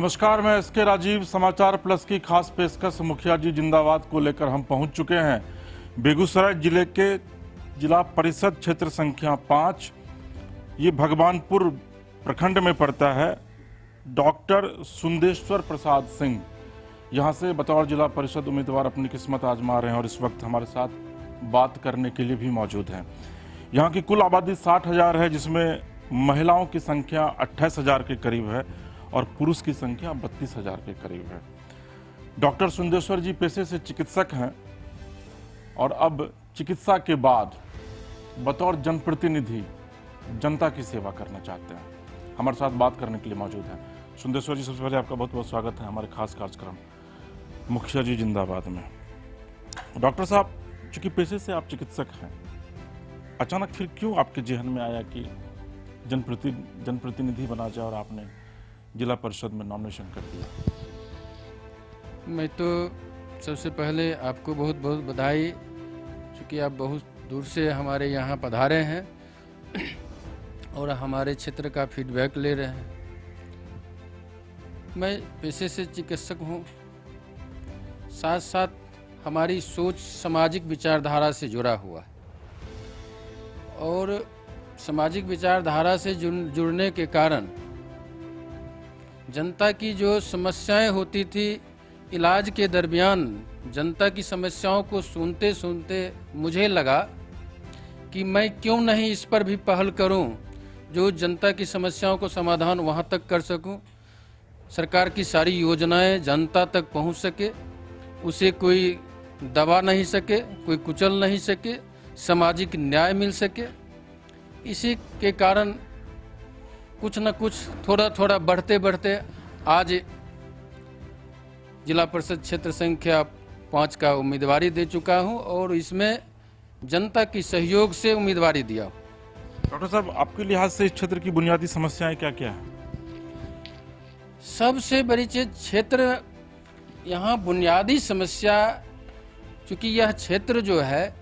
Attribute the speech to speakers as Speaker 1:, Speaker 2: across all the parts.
Speaker 1: नमस्कार, मैं एसके राजीव। समाचार प्लस की खास पेशकश मुखिया जी जिंदाबाद को लेकर हम पहुंच चुके हैं बेगूसराय जिले के जिला परिषद क्षेत्र संख्या 5। ये भगवानपुर प्रखंड में पड़ता है। डॉक्टर सुंदेश्वर प्रसाद सिंह यहां से बतौर जिला परिषद उम्मीदवार अपनी किस्मत आजमा रहे हैं और इस वक्त हमारे साथ बात करने के लिए भी मौजूद हैं। यहाँ की कुल आबादी 60,000 है, जिसमें महिलाओं की संख्या 28,000 के करीब है और पुरुष की संख्या 32,000 के करीब है। डॉक्टर सुंदेश्वर जी पेशे से चिकित्सक हैं और अब चिकित्सा के बाद बतौर जनप्रतिनिधि जनता की सेवा करना चाहते हैं। हमारे साथ बात करने के लिए मौजूद हैं सुंदेश्वर जी। सबसे पहले आपका बहुत बहुत स्वागत है हमारे खास कार्यक्रम मुखिया जी जिंदाबाद में। डॉक्टर साहब, चूंकि पेशे से आप चिकित्सक हैं, अचानक फिर क्यों आपके जहन में आया कि जनप्रतिनिधि बना जाए और आपने जिला परिषद में नॉमिनेशन कर दिया?
Speaker 2: मैं तो सबसे पहले आपको बहुत बहुत बधाई, क्योंकि आप बहुत दूर से हमारे यहाँ पधारे हैं और हमारे क्षेत्र का फीडबैक ले रहे हैं। मैं पेशे से चिकित्सक हूँ, साथ साथ हमारी सोच सामाजिक विचारधारा से जुड़ा हुआ है और सामाजिक विचारधारा से जुड़ने के कारण जनता की जो समस्याएं होती थी, इलाज के दरमियान जनता की समस्याओं को सुनते सुनते मुझे लगा कि मैं क्यों नहीं इस पर भी पहल करूं, जो जनता की समस्याओं को समाधान वहां तक कर सकूं, सरकार की सारी योजनाएं जनता तक पहुंच सके, उसे कोई दबा नहीं सके, कोई कुचल नहीं सके, सामाजिक न्याय मिल सके। इसी के कारण कुछ न कुछ थोड़ा थोड़ा बढ़ते बढ़ते आज जिला परिषद क्षेत्र संख्या 5 का उम्मीदवारी दे चुका हूं और इसमें जनता की सहयोग से उम्मीदवारी दिया।
Speaker 1: डॉक्टर साहब, आपके लिहाज से इस क्षेत्र की बुनियादी समस्याएं क्या क्या हैं?
Speaker 2: सबसे बड़ी चीज क्षेत्र, यहाँ बुनियादी समस्या, क्योंकि यह क्षेत्र जो है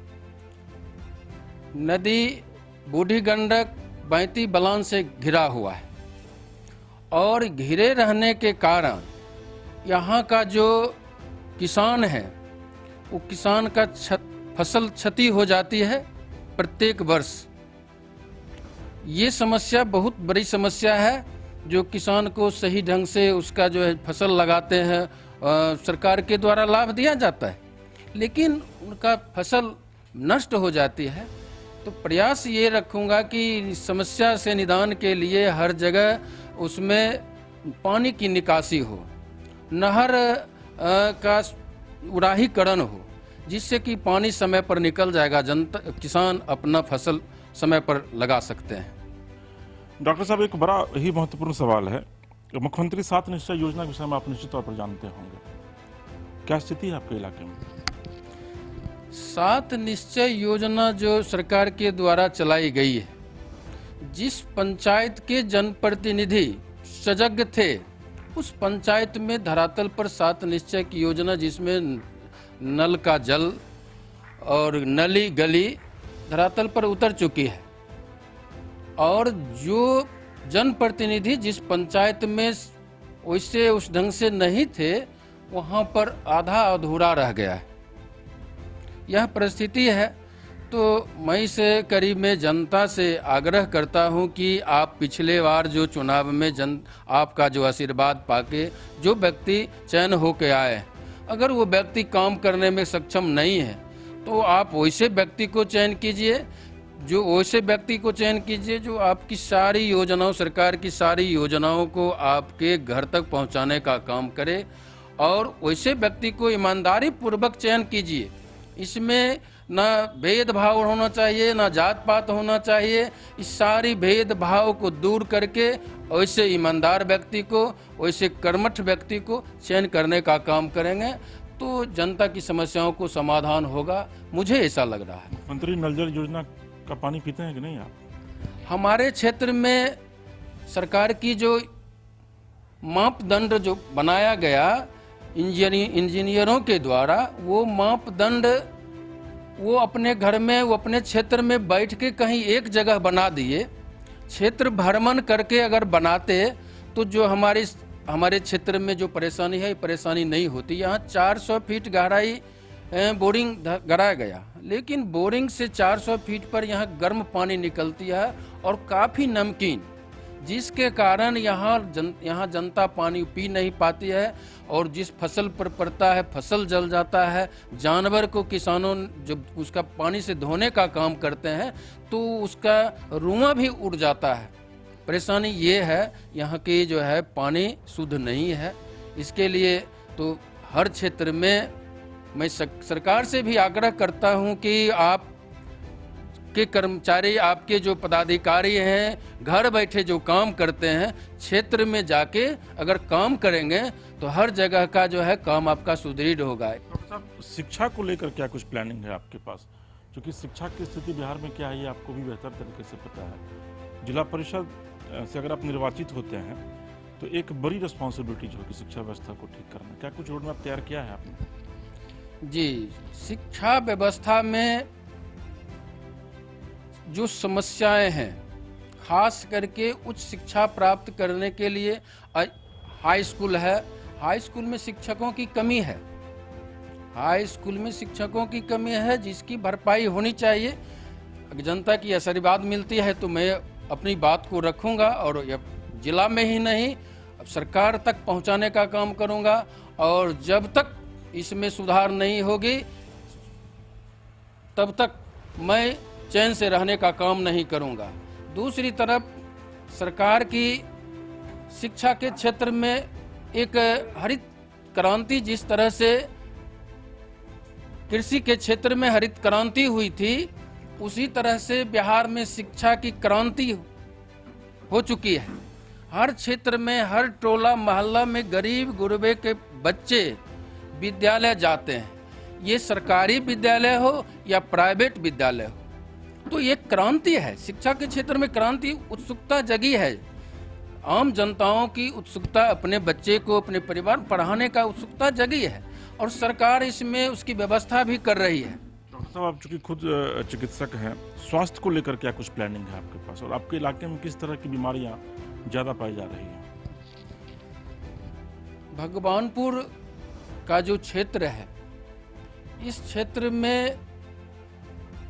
Speaker 2: नदी बूढ़ी गंडक बैती बलान से घिरा हुआ है और घिरे रहने के कारण यहाँ का जो किसान है वो किसान का फसल क्षति हो जाती है प्रत्येक वर्ष। ये समस्या बहुत बड़ी समस्या है, जो किसान को सही ढंग से उसका जो है फसल लगाते हैं सरकार के द्वारा लाभ दिया जाता है, लेकिन उनका फसल नष्ट हो जाती है। तो प्रयास ये रखूंगा कि समस्या से निदान के लिए हर जगह उसमें पानी की निकासी हो, नहर का उड़ाहीकरण हो, जिससे कि पानी समय पर निकल जाएगा, जनता किसान अपना फसल समय पर लगा सकते हैं।
Speaker 1: डॉक्टर साहब, एक बड़ा ही महत्वपूर्ण सवाल है। मुख्यमंत्री 7 निश्चय योजना के विषय में आप निश्चित तौर पर जानते होंगे, क्या स्थिति है आपके इलाके में?
Speaker 2: 7 निश्चय योजना जो सरकार के द्वारा चलाई गई है, जिस पंचायत के जनप्रतिनिधि सजग थे उस पंचायत में धरातल पर 7 निश्चय की योजना, जिसमें नल का जल और नली गली धरातल पर उतर चुकी है और जो जनप्रतिनिधि जिस पंचायत में वैसे उस ढंग से नहीं थे, वहाँ पर आधा अधूरा रह गया है। यह परिस्थिति है। तो मैं इस करीब में जनता से आग्रह करता हूं कि आप पिछले बार जो चुनाव में आपका जो आशीर्वाद पाके जो व्यक्ति चयन होके आए, अगर वो व्यक्ति काम करने में सक्षम नहीं है तो आप वैसे व्यक्ति को चयन कीजिए, जो आपकी सारी योजनाओं, सरकार की सारी योजनाओं को आपके घर तक पहुंचाने का काम करे और वैसे व्यक्ति को ईमानदारी पूर्वक चयन कीजिए। इसमें ना भेदभाव होना चाहिए, ना जात पात होना चाहिए। इस सारी भेदभाव को दूर करके वैसे ईमानदार व्यक्ति को, वैसे कर्मठ व्यक्ति को चयन करने का काम करेंगे तो जनता की समस्याओं को समाधान होगा, मुझे ऐसा लग रहा है।
Speaker 1: मुख्यमंत्री नल जल योजना का पानी पीते हैं कि नहीं आप?
Speaker 2: हमारे क्षेत्र में सरकार की जो मापदंड जो बनाया गया इंजीनियरों के द्वारा, वो मापदंड वो अपने घर में, वो अपने क्षेत्र में बैठ के कहीं एक जगह बना दिए। क्षेत्र भ्रमण करके अगर बनाते तो जो हमारी हमारे क्षेत्र में जो परेशानी है, ये परेशानी नहीं होती। यहाँ 400 फीट गहराई बोरिंग कराया गया, लेकिन बोरिंग से 400 फीट पर यहाँ गर्म पानी निकलती है और काफ़ी नमकीन, जिसके कारण यहाँ जनता पानी पी नहीं पाती है और जिस फसल पर पड़ता है फसल जल जाता है। जानवर को किसानों जब उसका पानी से धोने का काम करते हैं तो उसका रुआं भी उड़ जाता है। परेशानी ये है यहाँ की जो है पानी शुद्ध नहीं है। इसके लिए तो हर क्षेत्र में मैं सरकार से भी आग्रह करता हूँ कि आप के कर्मचारी, आपके जो पदाधिकारी हैं, घर बैठे जो काम करते हैं, क्षेत्र में जाके अगर काम करेंगे तो हर जगह का जो है काम आपका सुदृढ़ होगा।
Speaker 1: डॉक्टर साहब, शिक्षा को लेकर क्या कुछ प्लानिंग है आपके पास? क्योंकि शिक्षा की स्थिति बिहार में क्या है ये आपको भी बेहतर तरीके से पता है। जिला परिषद से अगर आप निर्वाचित होते हैं तो एक बड़ी रिस्पॉन्सिबिलिटी जो है शिक्षा व्यवस्था को ठीक करना, क्या कुछ रोड मैप तैयार किया है आपने?
Speaker 2: जी, शिक्षा व्यवस्था में जो समस्याएं हैं, खास करके उच्च शिक्षा प्राप्त करने के लिए हाई स्कूल है, हाई स्कूल में शिक्षकों की कमी है। हाई स्कूल में शिक्षकों की कमी है जिसकी भरपाई होनी चाहिए। जनता की आशीर्वाद मिलती है तो मैं अपनी बात को रखूंगा और जिला में ही नहीं सरकार तक पहुंचाने का काम करूंगा। और जब तक इसमें सुधार नहीं होगी तब तक मैं चैन से रहने का काम नहीं करूंगा। दूसरी तरफ सरकार की शिक्षा के क्षेत्र में एक हरित क्रांति, जिस तरह से कृषि के क्षेत्र में हरित क्रांति हुई थी, उसी तरह से बिहार में शिक्षा की क्रांति हो चुकी है। हर क्षेत्र में, हर टोला मोहल्ला में गरीब गुरबे के बच्चे विद्यालय जाते हैं। ये सरकारी विद्यालय हो या प्राइवेट विद्यालय हो, तो ये क्रांति है। शिक्षा के क्षेत्र में क्रांति, उत्सुकता जगी है। आम जनताओं की उत्सुकता, अपने बच्चे को, अपने परिवार पढ़ाने का उत्सुकता जगी है और सरकार इसमें उसकी व्यवस्था भी कर रही है।
Speaker 1: डॉक्टर साहब, आप चूंकि खुद चिकित्सक हैं, स्वास्थ्य को लेकर क्या कुछ प्लानिंग है आपके पास और आपके इलाके में किस तरह की बीमारियां ज्यादा पाई जा रही हैं?
Speaker 2: भगवानपुर का जो क्षेत्र है, इस क्षेत्र में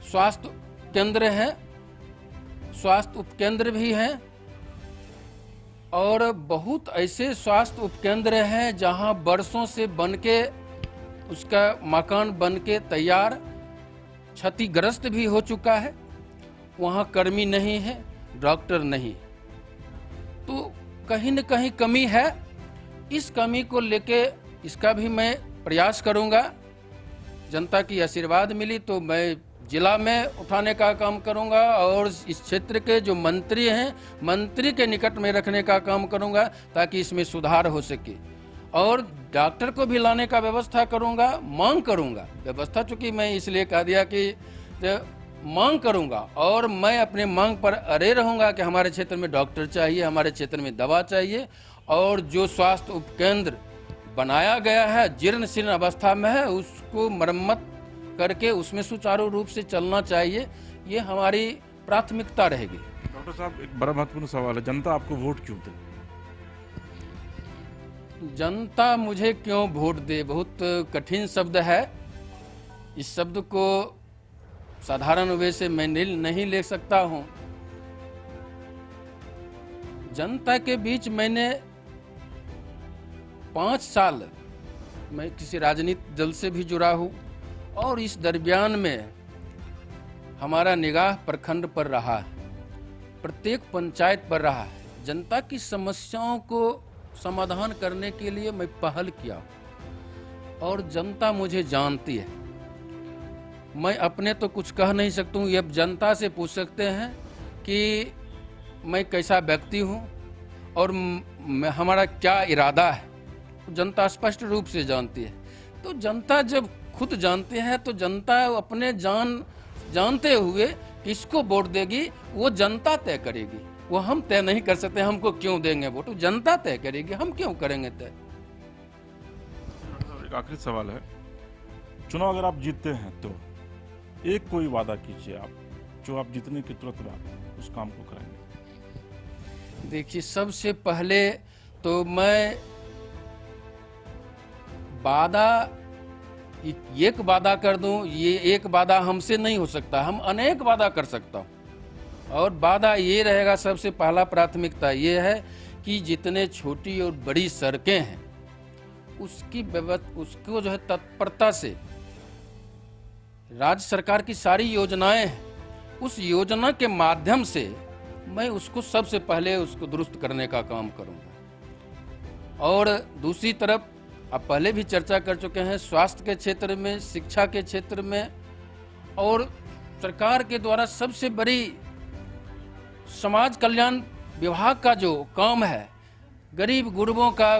Speaker 2: स्वास्थ्य केंद्र है, स्वास्थ्य उपकेंद्र भी हैं और बहुत ऐसे स्वास्थ्य उपकेंद्र हैं जहां वर्षों से बनके उसका मकान बनके तैयार, क्षतिग्रस्त भी हो चुका है। वहां कर्मी नहीं है, डॉक्टर नहीं, तो कहीं न कहीं कमी है। इस कमी को लेके इसका भी मैं प्रयास करूंगा। जनता की आशीर्वाद मिली तो मैं जिला में उठाने का काम करूंगा और इस क्षेत्र के जो मंत्री हैं, मंत्री के निकट में रखने का काम करूंगा ताकि इसमें सुधार हो सके। और डॉक्टर को भी लाने का व्यवस्था करूंगा, मांग करूंगा। व्यवस्था चूंकि मैं इसलिए कह दिया कि मांग करूंगा और मैं अपने मांग पर अड़े रहूंगा कि हमारे क्षेत्र में डॉक्टर चाहिए, हमारे क्षेत्र में दवा चाहिए। और जो स्वास्थ्य उपकेंद्र बनाया गया है, जीर्ण शीर्ण अवस्था में है, उसको मरम्मत करके उसमें सुचारू रूप से चलना चाहिए। ये हमारी प्राथमिकता रहेगी।
Speaker 1: डॉक्टर साहब, एक बड़ा महत्वपूर्ण सवाल है, जनता आपको वोट क्यों दे?
Speaker 2: जनता मुझे क्यों वोट दे, बहुत कठिन शब्द है। इस शब्द को साधारण वे से मैं नहीं ले सकता हूं। जनता के बीच मैंने 5 साल मैं किसी राजनीतिक दल से भी जुड़ा हूं और इस दरमियान में हमारा निगाह प्रखंड पर रहा है, प्रत्येक पंचायत पर रहा है। जनता की समस्याओं को समाधान करने के लिए मैं पहल किया और जनता मुझे जानती है। मैं अपने तो कुछ कह नहीं सकता हूँ, ये जनता से पूछ सकते हैं कि मैं कैसा व्यक्ति हूँ और हमारा क्या इरादा है। जनता स्पष्ट रूप से जानती है। तो जनता जब खुद जानते हैं तो जनता अपने जानते हुए किसको वोट देगी वो जनता तय करेगी। वो हम तय नहीं कर सकते हमको क्यों देंगे वोट, जनता तय करेगी, हम क्यों करेंगे तय।
Speaker 1: एक आखिरी सवाल है, चुनाव अगर आप जीतते हैं तो एक कोई वादा कीजिए आप, जो आप जीतने के तुरंत बाद उस काम को करेंगे।
Speaker 2: देखिए, सबसे पहले तो मैं वादा एक वादा कर दूं, ये एक वादा हमसे नहीं हो सकता, हम अनेक वादा कर सकता हूं। और वादा ये रहेगा, सबसे पहला प्राथमिकता ये है कि जितने छोटी और बड़ी सड़कें हैं उसको जो है तत्परता से, राज्य सरकार की सारी योजनाएं हैं, उस योजना के माध्यम से मैं उसको सबसे पहले उसको दुरुस्त करने का काम करूंगा। और दूसरी तरफ अब पहले भी चर्चा कर चुके हैं, स्वास्थ्य के क्षेत्र में, शिक्षा के क्षेत्र में, और सरकार के द्वारा सबसे बड़ी समाज कल्याण विभाग का जो काम है, गरीब गुरबों का,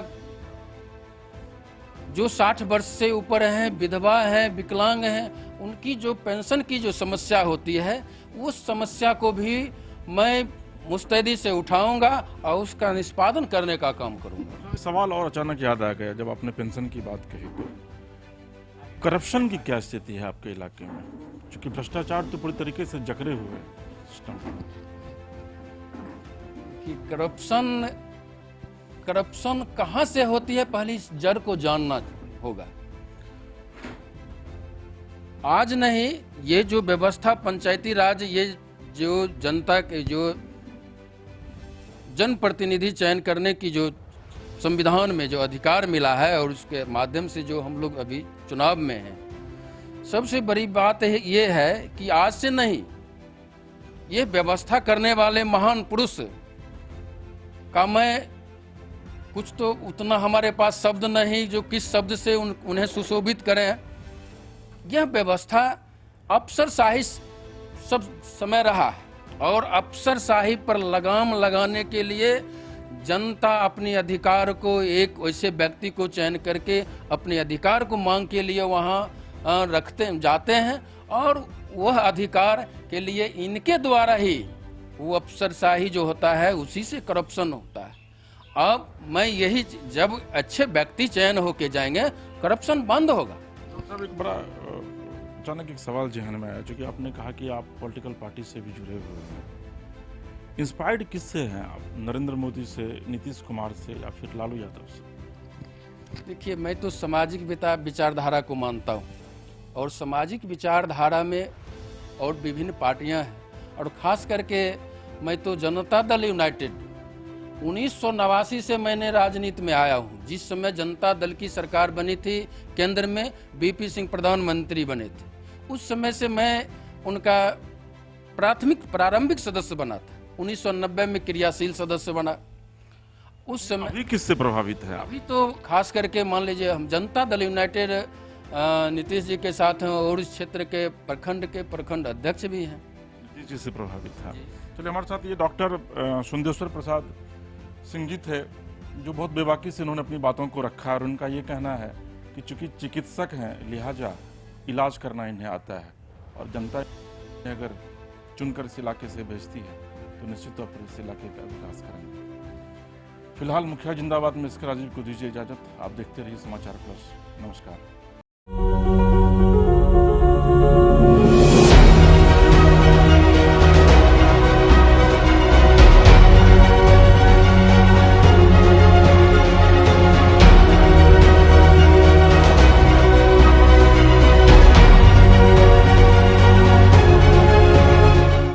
Speaker 2: जो 60 वर्ष से ऊपर हैं, विधवा हैं, विकलांग हैं, उनकी जो पेंशन की जो समस्या होती है, उस समस्या को भी मैं मुस्तैदी से उठाऊंगा और उसका निष्पादन करने का काम करूंगा।
Speaker 1: सवाल और अचानक याद आ गया जब आपने पेंशन की बात कही, तो करप्शन की क्या स्थिति है आपके इलाके में? क्योंकि भ्रष्टाचार तो पूरी तरीके से जकड़े हुए सिस्टम
Speaker 2: कि करप्शन कहां से होती है, पहले इस जड़ को जानना होगा। आज नहीं, ये जो व्यवस्था पंचायती राज, ये जो जनता के जो जनप्रतिनिधि चयन करने की जो संविधान में जो अधिकार मिला है और उसके माध्यम से जो हम लोग अभी चुनाव में हैं, सबसे बड़ी बात ये है कि आज से नहीं, ये व्यवस्था करने वाले महान पुरुष का मैं कुछ तो उतना हमारे पास शब्द नहीं जो किस शब्द से उन्हें सुशोभित करें। यह व्यवस्था अफसरशाही सब समय रहा है और अफसरशाही पर लगाम लगाने के लिए जनता अपने अधिकार को, एक वैसे व्यक्ति को चयन करके अपने अधिकार को मांग के लिए वहाँ जाते हैं और वह अधिकार के लिए इनके द्वारा ही वो अफसरशाही जो होता है उसी से करप्शन होता है। अब मैं यही, जब अच्छे व्यक्ति चयन होके जाएंगे करप्शन बंद होगा।
Speaker 1: तो एक बड़ा अचानक एक सवाल जहन में आया, चूँकि आपने कहा कि आप पॉलिटिकल पार्टी से भी जुड़े हुए हैं, इंस्पायर्ड किससे हैं आप? नरेंद्र मोदी से, नीतीश कुमार से, या फिर लालू यादव से?
Speaker 2: देखिए, मैं तो सामाजिक विचारधारा को मानता हूँ और सामाजिक विचारधारा में और विभिन्न पार्टियां हैं, और खास करके मैं तो जनता दल यूनाइटेड 1989 से मैंने राजनीति में आया हूँ। जिस समय जनता दल की सरकार बनी थी, केंद्र में बीपी सिंह प्रधानमंत्री बने थे, उस समय से मैं उनका प्रारंभिक सदस्य बना था। 1990 में क्रियाशील सदस्य बना। उस समय
Speaker 1: अभी किससे प्रभावित है?
Speaker 2: अभी तो खास करके मान लीजिए हम जनता दल यूनाइटेड नीतीश जी के साथ हैं और इस क्षेत्र के प्रखंड अध्यक्ष भी हैं।
Speaker 1: नीतीश जी से प्रभावित था। चलिए, हमारे साथ ये डॉक्टर सुंदेश्वर प्रसाद सिंह जी थे, जो बहुत बेबाकी से उन्होंने अपनी बातों को रखा, और उनका ये कहना है कि चूंकि चिकित्सक हैं लिहाजा इलाज करना इन्हें आता है, और जनता अगर चुनकर इस इलाके से भेजती है तो निश्चित तौर पर इस इलाके का विकास करेंगे। फिलहाल मुखिया जिंदाबाद में इसके राजीव को दीजिए इजाजत। आप देखते रहिए समाचार प्लस। नमस्कार।